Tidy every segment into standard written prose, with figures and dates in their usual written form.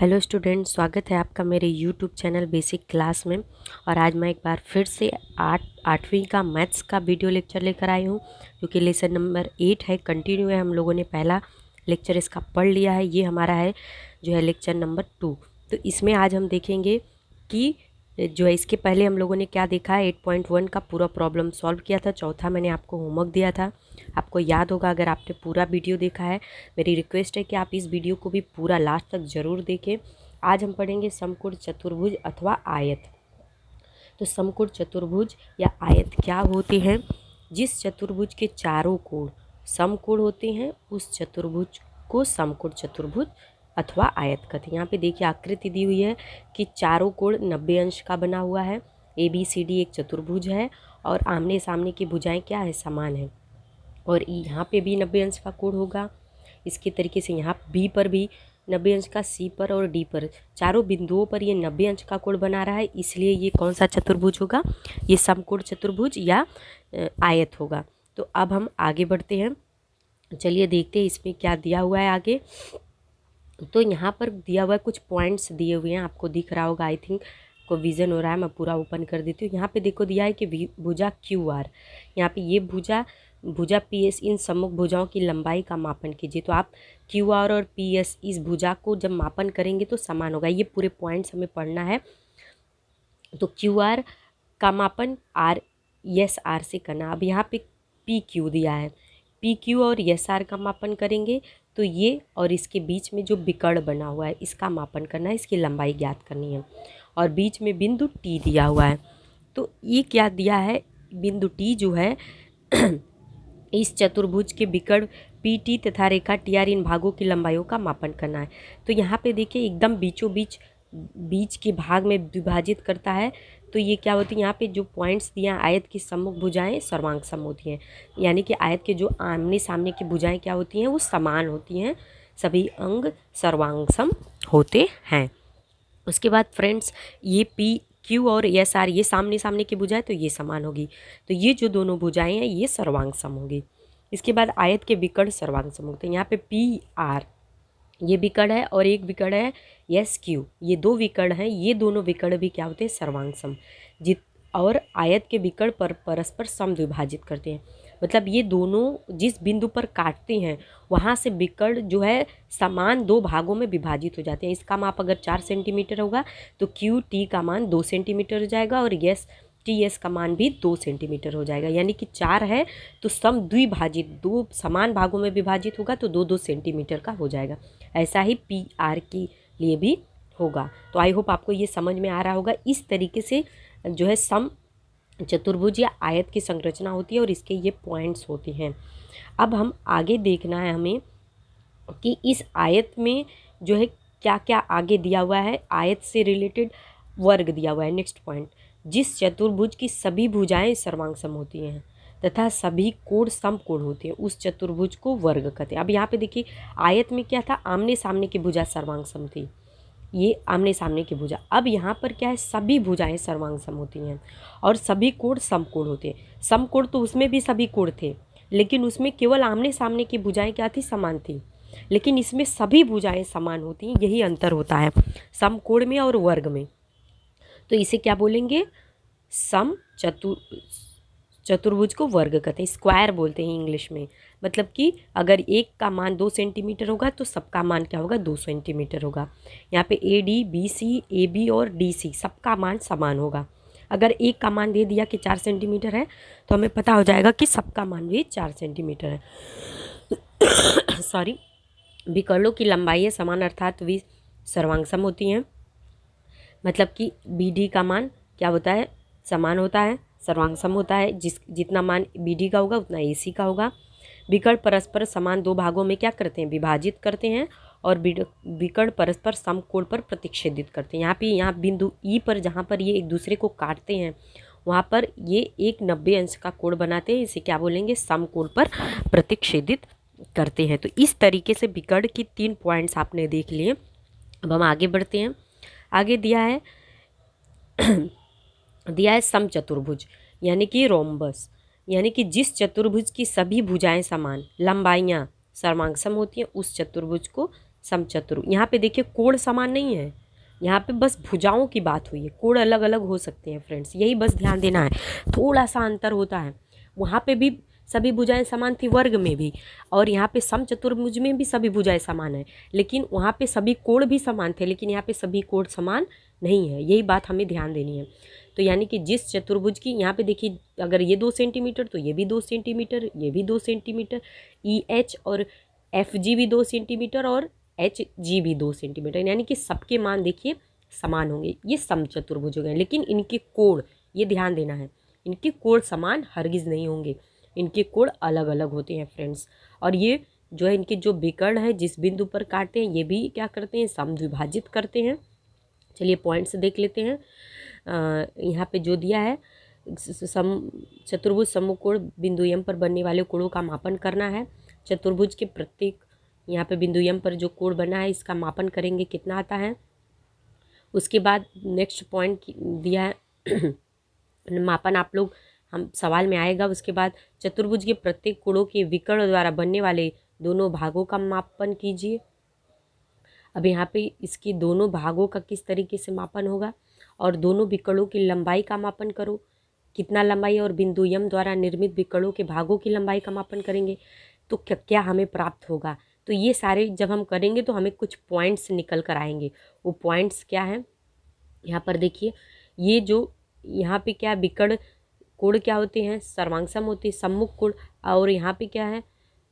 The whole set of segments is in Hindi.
हेलो स्टूडेंट, स्वागत है आपका मेरे यूट्यूब चैनल बेसिक क्लास में। और आज मैं एक बार फिर से आठवीं का मैथ्स का वीडियो लेक्चर लेकर आई हूँ, जो कि लेसन नंबर 8 है। कंटिन्यू है, हम लोगों ने पहला लेक्चर इसका पढ़ लिया है। ये हमारा है जो है लेक्चर नंबर 2। तो इसमें आज हम देखेंगे कि जो है इसके पहले हम लोगों ने क्या देखा है। 8.1 का पूरा प्रॉब्लम सॉल्व किया था। चौथा मैंने आपको होमवर्क दिया था, आपको याद होगा अगर आपने पूरा वीडियो देखा है। मेरी रिक्वेस्ट है कि आप इस वीडियो को भी पूरा लास्ट तक ज़रूर देखें। आज हम पढ़ेंगे समकोण चतुर्भुज अथवा आयत। तो समकोण चतुर्भुज या आयत क्या होते हैं? जिस चतुर्भुज के चारों कोण समकोण होते हैं उस चतुर्भुज को समकोण चतुर्भुज अथवा आयत कहते हैं। यहाँ पे देखिए आकृति दी हुई है कि चारों कोण 90 अंश का बना हुआ है। ABCD एक चतुर्भुज है और आमने सामने की भुजाएं क्या है, समान है। और यहाँ पे भी 90 अंश का कोण होगा। इसके तरीके से यहाँ B पर भी 90 अंश का, C पर और D पर, चारों बिंदुओं पर ये 90 अंश का कोण बना रहा है। इसलिए ये कौन सा चतुर्भुज होगा? ये समकोण चतुर्भुज या आयत होगा। तो अब हम आगे बढ़ते हैं। चलिए देखते हैं इसमें क्या दिया हुआ है आगे। तो यहाँ पर दिया हुआ है, कुछ पॉइंट्स दिए हुए हैं, आपको दिख रहा होगा, आई थिंक को विज़न हो रहा है। मैं पूरा ओपन कर देती हूँ। यहाँ पे देखो दिया है कि भुजा QR, यहाँ पे ये भुजा PS, इन सम्मुख भुजाओं की लंबाई का मापन कीजिए। तो आप QR और PS इस भुजा को जब मापन करेंगे तो समान होगा। ये पूरे पॉइंट्स हमें पढ़ना है। तो QR का मापन SR से करना। अब यहाँ पे PQ दिया है, PQ और SR का मापन करेंगे तो ये और इसके बीच में जो विकर्ण बना हुआ है इसका मापन करना है, इसकी लंबाई ज्ञात करनी है। और बीच में बिंदु T दिया हुआ है। तो ये क्या दिया है, बिंदु T जो है इस चतुर्भुज के विकर्ण PT तथा रेखा TR इन भागों की लंबाइयों का मापन करना है। तो यहाँ पे देखिए एकदम बीचों बीच के भाग में विभाजित करता है। तो ये क्या होती है, यहाँ पे जो पॉइंट्स दिए हैं, आयत की सम्मुख भुजाएं सर्वांग सम होती हैं। यानी कि आयत के जो आमने सामने की भुजाएं क्या होती हैं, वो समान होती हैं। सभी अंग सर्वांग सम होते हैं। उसके बाद फ्रेंड्स, ये PQ और SR ये सामने सामने की भुजाएं, तो ये समान होगी। तो ये जो दोनों भुजाएं हैं ये सर्वांग सम होगी। इसके बाद आयत के विकर्ण सर्वांग सम होते हैं। यहाँ पे PR ये विकर्ण है और एक विकर्ण है SQ, ये दो विकर्ण हैं। ये दोनों विकर्ण भी क्या होते हैं, सर्वांग सम। और आयत के विकर्ण पर परस्पर समद्विभाजित करते हैं। मतलब ये दोनों जिस बिंदु पर काटते हैं वहाँ से विकर्ण जो है समान दो भागों में विभाजित हो जाते हैं। इसका माप अगर 4 सेंटीमीटर होगा तो QT का मान 2 सेंटीमीटर हो जाएगा और TS का मान भी 2 सेंटीमीटर हो जाएगा। यानी कि 4 है तो सम द्विभाजित, दो समान भागों में विभाजित होगा तो 2-2 सेंटीमीटर का हो जाएगा। ऐसा ही PR के लिए भी होगा। तो आई होप आपको ये समझ में आ रहा होगा। इस तरीके से जो है सम चतुर्भुज या आयत की संरचना होती है और इसके ये पॉइंट्स होते हैं। अब हम आगे देखना है हमें कि इस आयत में जो है क्या क्या आगे दिया हुआ है। आयत से रिलेटेड वर्ग दिया हुआ है। नेक्स्ट पॉइंट, जिस चतुर्भुज की सभी भुजाएं सर्वांग सम होती हैं तथा सभी कोण समकोण होते हैं उस चतुर्भुज को वर्ग कहते हैं। अब यहाँ पे देखिए आयत में क्या था, आमने सामने की भुजा सर्वांग सम थी, ये आमने सामने की भुजा। अब यहाँ पर क्या है, सभी भुजाएं सर्वांग सम होती हैं और सभी कोण समकोण होते हैं। समकोण तो उसमें भी सभी कोण थे, लेकिन उसमें केवल आमने सामने की भुजाएं क्या थी, समान थी। लेकिन इसमें सभी भुजाएं समान होती हैं, यही अंतर होता है समकोण में और वर्ग में। तो इसे क्या बोलेंगे, सम चतुर्भुज को वर्ग कहते हैं, स्क्वायर बोलते हैं इंग्लिश में। मतलब कि अगर एक का मान 2 सेंटीमीटर होगा तो सबका मान क्या होगा, 2 सेंटीमीटर होगा। यहाँ पे AD BC AB और DC सबका मान समान होगा। अगर एक का मान दे दिया कि 4 सेंटीमीटर है तो हमें पता हो जाएगा कि सबका मान भी 4 सेंटीमीटर है। सॉरी, विकर्णों की लंबाई समान अर्थात वे सर्वांग सम होती हैं। मतलब कि BD का मान क्या होता है, समान होता है, सर्वांग सम होता है। जितना मान BD का होगा उतना AC का होगा। विकर्ण परस्पर समान दो भागों में क्या करते हैं, विभाजित करते हैं और विकर्ण परस्पर समकोण पर प्रतिच्छेदित करते हैं। यहाँ बिंदु E पर जहाँ पर ये एक दूसरे को काटते हैं वहाँ पर ये एक 90 अंश का कोण बनाते हैं। इसे क्या बोलेंगे, समकोण पर प्रतिच्छेदित करते हैं। तो इस तरीके से विकर्ण की 3 पॉइंट्स आपने देख लिए। अब हम आगे बढ़ते हैं। आगे दिया है समचतुर्भुज यानी कि रोम्बस, यानी कि जिस चतुर्भुज की सभी भुजाएं समान, लंबाइयाँ सर्वांग सम होती हैं उस चतुर्भुज को समचतुर्भुज। यहाँ पे देखिए कोण समान नहीं है, यहाँ पे बस भुजाओं की बात हुई है, कोण अलग अलग हो सकते हैं फ्रेंड्स, यही बस ध्यान देना है। थोड़ा सा अंतर होता है, वहाँ पे भी सभी भुजाएं समान थी वर्ग में भी, और यहाँ पे समचतुर्भुज में भी सभी भुजाएं समान है, लेकिन वहाँ पे सभी कोण भी समान थे, लेकिन यहाँ पे सभी कोण समान नहीं है, यही बात हमें ध्यान देनी है। तो यानी कि जिस चतुर्भुज की यहाँ पे देखिए, अगर ये 2 सेंटीमीटर तो ये भी 2 सेंटीमीटर, ये भी 2 सेंटीमीटर, EH और FG भी 2 सेंटीमीटर और HG भी 2 सेंटीमीटर, यानी कि सबके मान देखिए समान होंगे, ये समचतुर्भुज हो गए। लेकिन इनके कोण, ये ध्यान देना है, इनके कोण समान हरगिज़ नहीं होंगे, इनके कोण अलग अलग होते हैं फ्रेंड्स। और ये जो है इनके जो विकर्ण है जिस बिंदु पर काटते हैं, ये भी क्या करते हैं, समद्विभाजित करते हैं। चलिए पॉइंट्स देख लेते हैं। यहाँ पे जो दिया है, चतुर्भुज समकोण बिंदु M पर बनने वाले कोणों का मापन करना है। चतुर्भुज के प्रत्येक यहाँ पे बिंदु M पर जो कोण बना है इसका मापन करेंगे कितना आता है। उसके बाद नेक्स्ट पॉइंट दिया है मापन आप लोग हम सवाल में आएगा। उसके बाद चतुर्भुज के प्रत्येक कोणों के विकर्ण द्वारा बनने वाले दोनों भागों का मापन कीजिए। अब यहाँ पे इसके दोनों भागों का किस तरीके से मापन होगा, और दोनों विकर्णों की लंबाई का मापन करो, कितना लंबाई, और बिंदु M द्वारा निर्मित विकर्णों के भागों की लंबाई का मापन करेंगे तो क्या हमें प्राप्त होगा। तो ये सारे जब हम करेंगे तो हमें कुछ पॉइंट्स निकल कर आएंगे। वो पॉइंट्स क्या हैं, यहाँ पर देखिए, ये जो यहाँ पे क्या विकर्ण कोण क्या होते हैं, सर्वांगसम होते हैं, सम्मुख कोण, और यहाँ पे क्या है,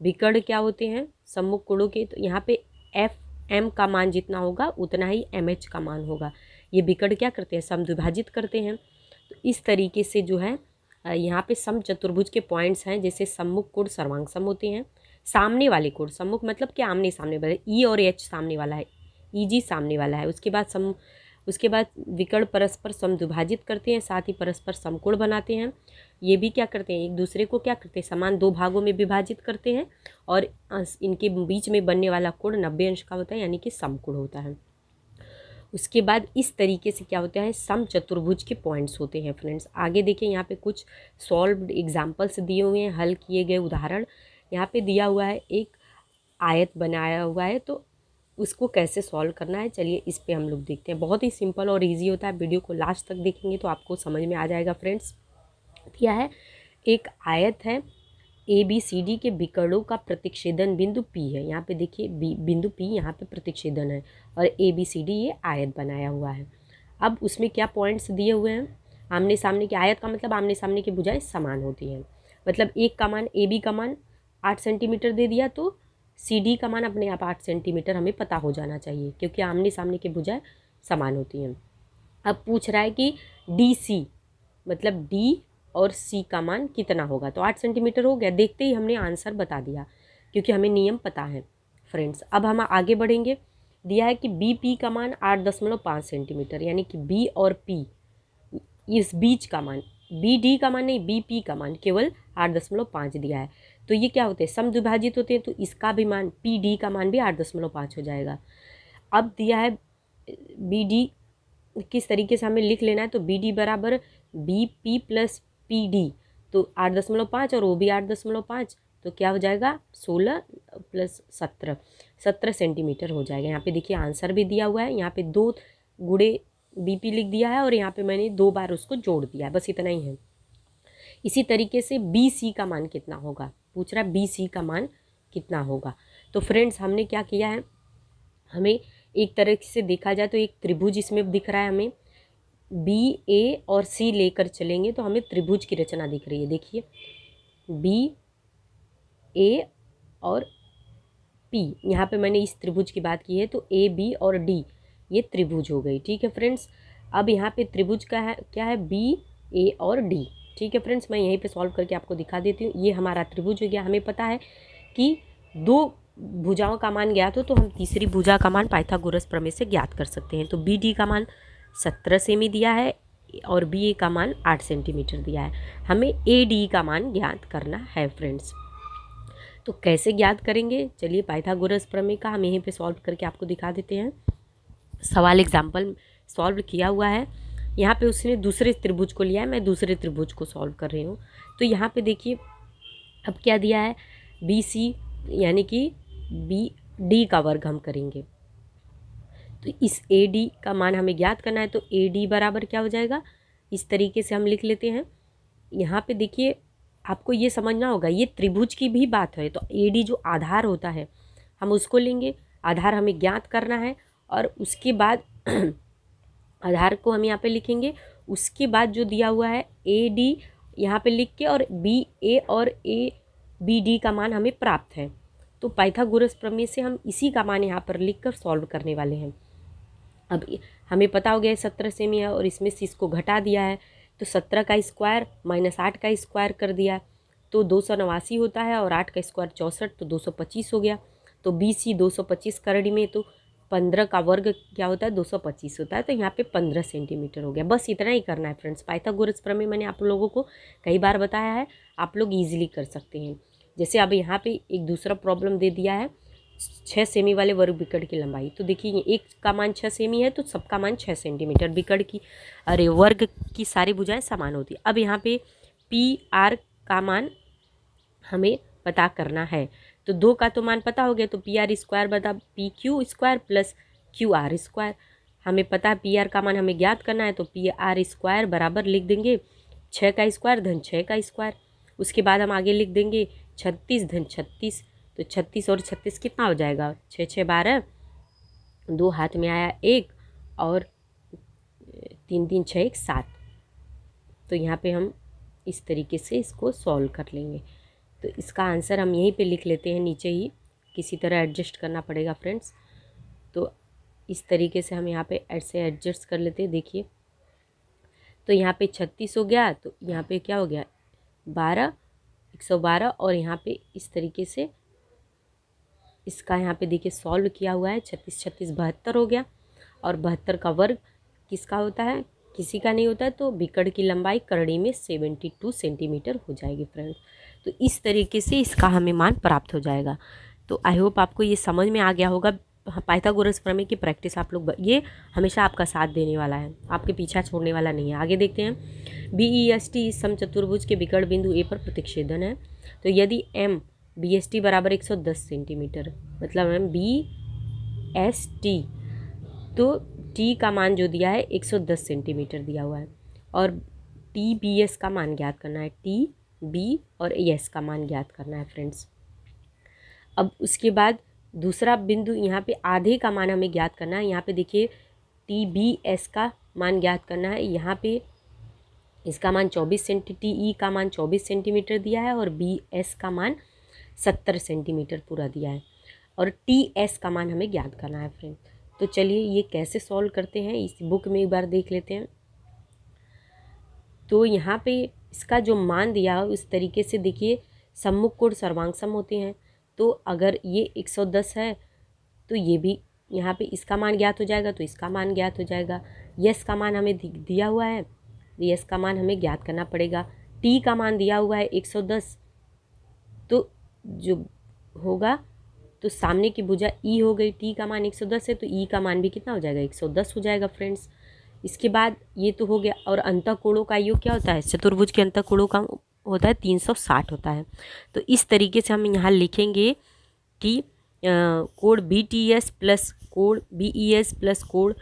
विकर्ण क्या होते हैं, सम्मुख कोणों के। तो यहाँ पे FM का मान जितना होगा उतना ही MH का मान होगा। ये विकर्ण क्या करते हैं, समद्विभाजित करते हैं। तो इस तरीके से जो है यहाँ पे समचतुर्भुज के पॉइंट्स हैं, जैसे सम्मुख कोण सर्वांगसम होते हैं, सामने वाले कोण, सम्मुख मतलब क्या, आमने सामने वाले, E और H सामने वाला है, EG सामने वाला है। उसके बाद विकर्ण परस्पर समद्विभाजित करते हैं, साथ ही परस्पर समकोण बनाते हैं। ये भी क्या करते हैं, एक दूसरे को क्या करते हैं, समान 2 भागों में विभाजित करते हैं, और इनके बीच में बनने वाला कोण 90 अंश का होता है, यानी कि समकोण होता है। उसके बाद इस तरीके से क्या होता है, समचतुर्भुज के पॉइंट्स होते हैं फ्रेंड्स। आगे देखिए, यहाँ पे कुछ सॉल्व्ड एग्जाम्पल्स दिए हुए हैं, हल किए गए उदाहरण। यहाँ पे दिया हुआ है एक आयत बनाया हुआ है, तो उसको कैसे सॉल्व करना है, चलिए इस पे हम लोग देखते हैं। बहुत ही सिंपल और इजी होता है, वीडियो को लास्ट तक देखेंगे तो आपको समझ में आ जाएगा फ्रेंड्स। दिया है एक आयत है, ABCD के विकर्णों का प्रतिच्छेदन बिंदु P है। यहाँ पे देखिए बिंदु P यहाँ पे प्रतिच्छेदन है, और ABCD ये आयत बनाया हुआ है। अब उसमें क्या पॉइंट्स दिए हुए हैं, आमने सामने की, आयत का मतलब आमने सामने की भुजाएं समान होती हैं, मतलब एक का मान, AB का मान 8 सेंटीमीटर दे दिया तो CD का मान अपने आप 8 सेंटीमीटर हमें पता हो जाना चाहिए, क्योंकि आमने सामने की भुजाएं समान होती हैं। अब पूछ रहा है कि DC मतलब D और C का मान कितना होगा, तो 8 सेंटीमीटर हो गया, देखते ही हमने आंसर बता दिया, क्योंकि हमें नियम पता है फ्रेंड्स। अब हम आगे बढ़ेंगे। दिया है कि BP का मान 8.5 सेंटीमीटर, यानी कि B और P इस बीच का मान, BD का मान नहीं, BP का मान केवल 8.5 दिया है। तो ये क्या होते हैं, समद्विभाजित होते हैं, तो इसका भी मान, PD का मान भी 8.5 हो जाएगा। अब दिया है BD किस तरीके से हमें लिख लेना है, तो BD बराबर BP प्लस PD, तो 8.5 और वो भी 8.5, तो क्या हो जाएगा 16 प्लस 17 सेंटीमीटर हो जाएगा। यहाँ पे देखिए आंसर भी दिया हुआ है, यहाँ पे 2 गुणे BP लिख दिया है, और यहाँ पे मैंने 2 बार उसको जोड़ दिया है, बस इतना ही है। इसी तरीके से BC का मान कितना होगा, पूछ रहा है BC का मान कितना होगा। तो फ्रेंड्स हमने क्या किया है, हमें एक तरह से देखा जाए तो एक त्रिभुज इसमें दिख रहा है, हमें BA और C लेकर चलेंगे तो हमें त्रिभुज की रचना दिख रही है। देखिए BA और P, यहाँ पे मैंने इस त्रिभुज की बात की है, तो AB और D ये त्रिभुज हो गई। ठीक है फ्रेंड्स, अब यहाँ पे त्रिभुज का है क्या है, BA और D। ठीक है फ्रेंड्स, मैं यहीं पे सॉल्व करके आपको दिखा देती हूँ। ये हमारा त्रिभुज हो गया। हमें पता है कि 2 भुजाओं का मान ज्ञात हो तो हम तीसरी भुजा का मान पाइथागोरस प्रमेय से ज्ञात कर सकते हैं। तो BD का मान 17 सेमी दिया है, और BA का मान 8 सेंटीमीटर दिया है। हमें AD का मान ज्ञात करना है फ्रेंड्स। तो कैसे ज्ञात करेंगे, चलिए पाइथागोरस प्रमेय का हम यहीं पे सॉल्व करके आपको दिखा देते हैं। सवाल एग्जाम्पल सॉल्व किया हुआ है, यहाँ पे उसने दूसरे त्रिभुज को लिया है, मैं दूसरे त्रिभुज को सॉल्व कर रही हूँ। तो यहाँ पे देखिए अब क्या दिया है, BC यानी कि डी का वर्ग हम करेंगे। तो इस ए डी का मान हमें ज्ञात करना है, तो ए डी बराबर क्या हो जाएगा, इस तरीके से हम लिख लेते हैं। यहाँ पे देखिए आपको ये समझना होगा, ये त्रिभुज की भी बात है, तो ए डी जो आधार होता है हम उसको लेंगे, आधार हमें ज्ञात करना है, और उसके बाद आधार को हम यहाँ पे लिखेंगे। उसके बाद जो दिया हुआ है ए डी यहाँ पे लिख के, और बी ए और ए बी डी का मान हमें प्राप्त है। तो पाइथागोरस प्रमेय से हम इसी का मान यहाँ पर लिख कर सॉल्व करने वाले हैं। अब हमें पता हो गया 17 सेमी है, और इसमें से इसको घटा दिया है, तो 17 का स्क्वायर माइनस 8 का स्क्वायर कर दिया तो 289 होता है, और 8 का स्क्वायर 64, तो 225 हो गया। तो BC 225 करड़ी में, तो 15 का वर्ग क्या होता है, 225 होता है, तो यहाँ पे 15 सेंटीमीटर हो गया। बस इतना ही करना है फ्रेंड्स। पाइथागोरस प्रमेय मैंने आप लोगों को कई बार बताया है, आप लोग ईजिली कर सकते हैं। जैसे अब यहाँ पे एक दूसरा प्रॉब्लम दे दिया है, 6 सेमी वाले वर्ग बिकड़ की लंबाई। तो देखिए एक का मान 6 सेमी है, तो सबका मान 6 सेंटीमीटर। बिकड़ की वर्ग की सारी भुजाएं समान होती है। अब यहाँ पे PR का मान हमें पता करना है, तो 2 का तो मान पता हो गया, तो PR स्क्वायर बता PQ square plus QR square. हमें पता है PR का मान हमें ज्ञात करना है, तो PR स्क्वायर बराबर लिख देंगे 6 का स्क्वायर धन 6 का स्क्वायर। उसके बाद हम आगे लिख देंगे 36 धन 36, तो 36 और 36 कितना हो जाएगा, 6 6 12, 2 हाथ में आया 1, और 3 3 6 1 7। तो यहाँ पे हम इस तरीके से इसको सॉल्व कर लेंगे। तो इसका आंसर हम यहीं पे लिख लेते हैं, नीचे ही किसी तरह एडजस्ट करना पड़ेगा फ्रेंड्स। तो इस तरीके से हम यहाँ पे ऐसे एडजस्ट कर लेते हैं। देखिए तो यहाँ पे 36 हो गया, तो यहाँ पे क्या हो गया 12, 112, और यहाँ पे इस तरीके से इसका यहाँ पे देखिए सॉल्व किया हुआ है। 36 36 72 हो गया, और 72 का वर्ग किसका होता है, किसी का नहीं होता है, तो बिकड़ की लंबाई करड़ी में 72 सेंटीमीटर हो जाएगी फ्रेंड्स। तो इस तरीके से इसका हमें मान प्राप्त हो जाएगा। तो आई होप आपको ये समझ में आ गया होगा। पाइथागोरस प्रमेय की प्रैक्टिस आप लोग, ये हमेशा आपका साथ देने वाला है, आपके पीछा छोड़ने वाला नहीं है। आगे देखते हैं। BEST इस समचतुर्भुज के विकर्ण बिंदु A पर प्रतिच्छेदन है। तो यदि BST बराबर 110 सेंटीमीटर, मतलब BST, तो T का मान जो दिया है 110 सेंटीमीटर दिया हुआ है, और TBS का मान ज्ञात करना है। TB और S का मान ज्ञात करना है फ्रेंड्स। अब उसके बाद दूसरा बिंदु यहाँ पे आधे का मान हमें ज्ञात करना है। यहाँ पे देखिए TBS का मान ज्ञात करना है। यहाँ पे इसका मान 24 TE का मान 24 सेंटीमीटर दिया है, और BS का मान 70 सेंटीमीटर पूरा दिया है, और TS का मान हमें ज्ञात करना है फ्रेंड। तो चलिए ये कैसे सॉल्व करते हैं इस बुक में एक बार देख लेते हैं। तो यहाँ पे इसका जो मान दिया है उस तरीके से देखिए, सम्मुख कोण सर्वांग सम होते हैं। तो अगर ये 110 है, तो ये भी यहाँ पे इसका मान ज्ञात हो जाएगा, तो इसका मान ज्ञात हो जाएगा। यस का मान हमें दिया हुआ है, यस का मान हमें ज्ञात करना पड़ेगा। टी का मान दिया हुआ है 110, तो जो होगा, तो सामने की भुजा ई हो गई। टी का मान 110 है, तो ई का मान भी कितना हो जाएगा, 110 हो जाएगा फ्रेंड्स। इसके बाद ये तो हो गया, और अंतःकोणों का योग क्या होता है, चतुर्भुज के अंतःकोणों का होता है 360 होता है। तो इस तरीके से हम यहाँ लिखेंगे कि कोण BTS प्लस कोण BES प्लस कोण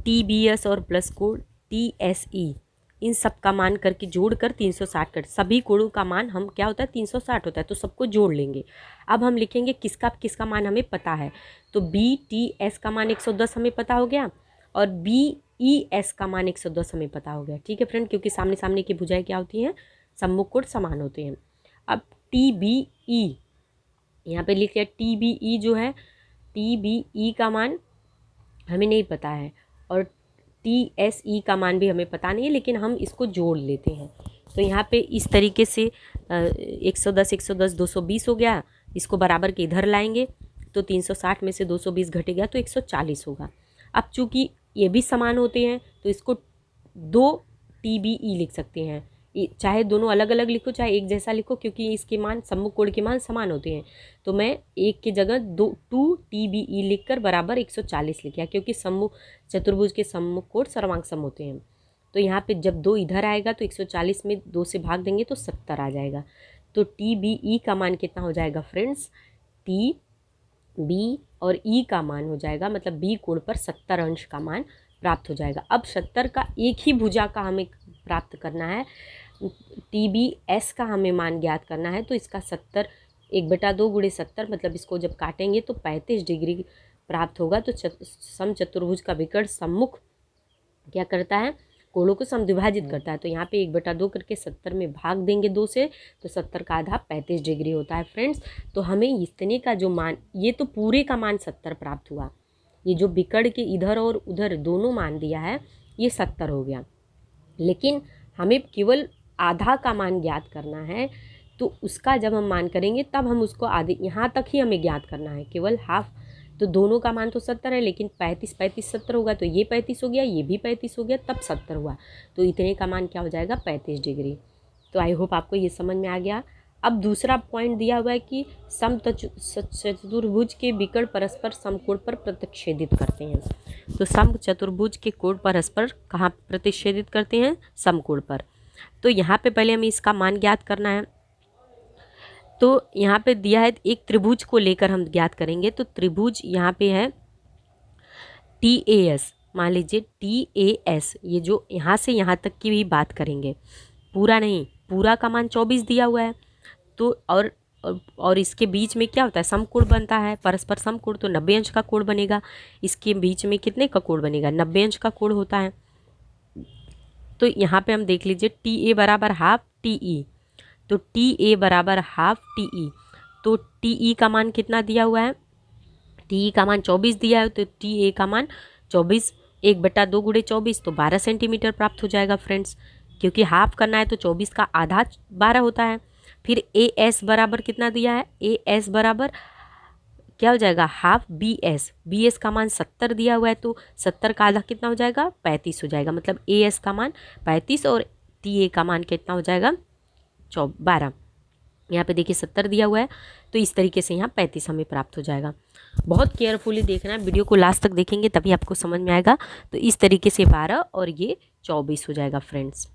TBS और प्लस कोण TSE, इन सब का मान करके जोड़कर 360 कर, सभी कोणों का मान हम क्या होता है 360 होता है, तो सबको जोड़ लेंगे। अब हम लिखेंगे किसका किसका मान हमें पता है। तो BTS का मान 110 हमें पता हो गया, और BES का मान 110 हमें पता हो गया। ठीक है फ्रेंड, क्योंकि सामने सामने की भुजाएं क्या होती हैं, सम्मुख कोण समान होते हैं। अब TBE यहाँ पे लिख लिया। TBE जो है, TBE का मान हमें नहीं पता है, और TSE का मान भी हमें पता नहीं है, लेकिन हम इसको जोड़ लेते हैं। तो यहाँ पे इस तरीके से 110 110 220 हो गया, इसको बराबर के इधर लाएंगे, तो 360 में से 220 घटेगा तो 140 होगा। अब चूँकि ये भी समान होते हैं, तो इसको 2 TBE लिख सकते हैं, चाहे दोनों अलग अलग लिखो चाहे एक जैसा लिखो, क्योंकि इसके मान सम्मुख कोण के मान समान होते हैं। तो मैं एक की जगह 2 TBE लिखकर बराबर 140 लिख गया, क्योंकि सम्मुख चतुर्भुज के सम्मुख कोण सर्वांग सम होते हैं। तो यहाँ पे जब 2 इधर आएगा तो 140 में 2 से भाग देंगे तो 70 आ जाएगा। तो TBE का मान कितना हो जाएगा फ्रेंड्स, बी और ई का मान हो जाएगा, मतलब बी कोण पर 70 अंश का मान प्राप्त हो जाएगा। अब 70 का एक ही भुजा का हमें प्राप्त करना है, टी बी एस का हमें मान ज्ञात करना है। तो इसका 70 1/2 गुणे 70, मतलब इसको जब काटेंगे तो 35 डिग्री प्राप्त होगा। तो समचतुर्भुज का विकर्ण सम्मुख क्या करता है, कोणों को समद्विभाजित करता है। तो यहाँ पे 1/2 करके 70 में भाग देंगे 2 से, तो 70 का आधा 35 डिग्री होता है फ्रेंड्स। तो हमें इतने का जो मान, ये तो पूरे का मान 70 प्राप्त हुआ, ये जो विकर्ण के इधर और उधर दोनों मान दिया है ये 70 हो गया, लेकिन हमें केवल आधा का मान ज्ञात करना है। तो उसका जब हम मान करेंगे तब हम उसको आधे, यहाँ तक ही हमें ज्ञात करना है, केवल हाफ। तो दोनों का मान तो 70 है, लेकिन 35 35 70 होगा, तो ये 35 हो गया, ये भी 35 हो गया, तब 70 हुआ। तो इतने का मान क्या हो जाएगा, 35 डिग्री। तो आई होप आपको ये समझ में आ गया। अब दूसरा पॉइंट दिया हुआ है कि समचतुर्भुज के विकर्ण परस्पर समकोण पर प्रतिच्छेदित करते हैं। तो समचतुर्भुज के कोण परस्पर कहाँ प्रतिच्छेदित करते हैं, समकोण पर। तो यहाँ पे पहले हमें इसका मान ज्ञात करना है। तो यहाँ पे दिया है, एक त्रिभुज को लेकर हम ज्ञात करेंगे। तो त्रिभुज यहाँ पे है TAS, मान लीजिए TAS, ये जो यहाँ से यहाँ तक की भी बात करेंगे, पूरा नहीं, पूरा का मान 24 दिया हुआ है। तो और इसके बीच में क्या होता है, समकोण बनता है, परस्पर समकोण। तो 90 अंश का कोण बनेगा, इसके बीच में कितने का कोण बनेगा, 90 अंश का कोण होता है। तो यहाँ पे हम देख लीजिए TA बराबर हाफ TE, तो TA बराबर हाफ TE। तो TE का मान कितना दिया हुआ है, TE का मान 24 दिया है, तो TA का मान 24, 1/2 गुणे 24, तो 12 सेंटीमीटर प्राप्त हो जाएगा फ्रेंड्स। क्योंकि हाफ करना है तो 24 का आधा 12 होता है। फिर AS बराबर कितना दिया है, AS बराबर क्या हो जाएगा, हाफ BS का मान 70 दिया हुआ है, तो 70 का आधा कितना हो जाएगा, 35 हो जाएगा। मतलब AS का मान 35 और TA का मान कितना हो जाएगा, 12। यहाँ पे देखिए 70 दिया हुआ है, तो इस तरीके से यहाँ 35 हमें प्राप्त हो जाएगा। बहुत केयरफुली देखना है, वीडियो को लास्ट तक देखेंगे तभी आपको समझ में आएगा। तो इस तरीके से 12 और ये 24 हो जाएगा फ्रेंड्स,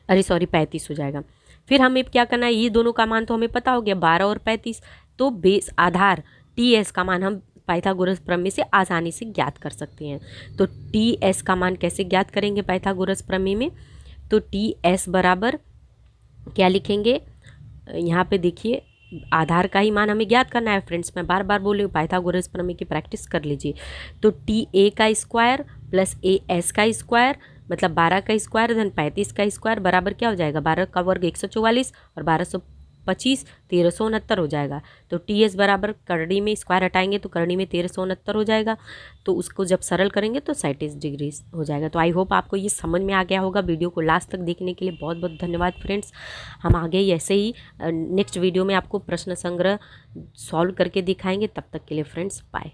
अरे सॉरी 35 हो जाएगा। फिर हमें क्या करना है, ये दोनों का मान तो हमें पता हो गया 12 और 35। तो बेस आधार TS का मान हम पाइथागोरस प्रमेय से आसानी से ज्ञात कर सकते हैं। तो TS का मान कैसे ज्ञात करेंगे पाइथागोरस प्रमेय में, तो TS बराबर क्या लिखेंगे, यहाँ पे देखिए आधार का ही मान हमें ज्ञात करना है फ्रेंड्स। मैं बार बार बोल रही हूँ, पाइथागोरस प्रमेय की प्रैक्टिस कर लीजिए। तो TA का स्क्वायर प्लस AS का स्क्वायर, मतलब 12 का स्क्वायर धन 35 का स्क्वायर बराबर क्या हो जाएगा, 12 का वर्ग 144 और 1225 1369 हो जाएगा। तो TS बराबर करनी में स्क्वायर हटाएंगे तो करनी में 1369 हो जाएगा। तो उसको जब सरल करेंगे तो 37 डिग्री हो जाएगा। तो आई होप आपको ये समझ में आ गया होगा। वीडियो को लास्ट तक देखने के लिए बहुत बहुत धन्यवाद फ्रेंड्स। हम आगे ऐसे ही नेक्स्ट वीडियो में आपको प्रश्न संग्रह सॉल्व करके दिखाएंगे। तब तक के लिए फ्रेंड्स बाय।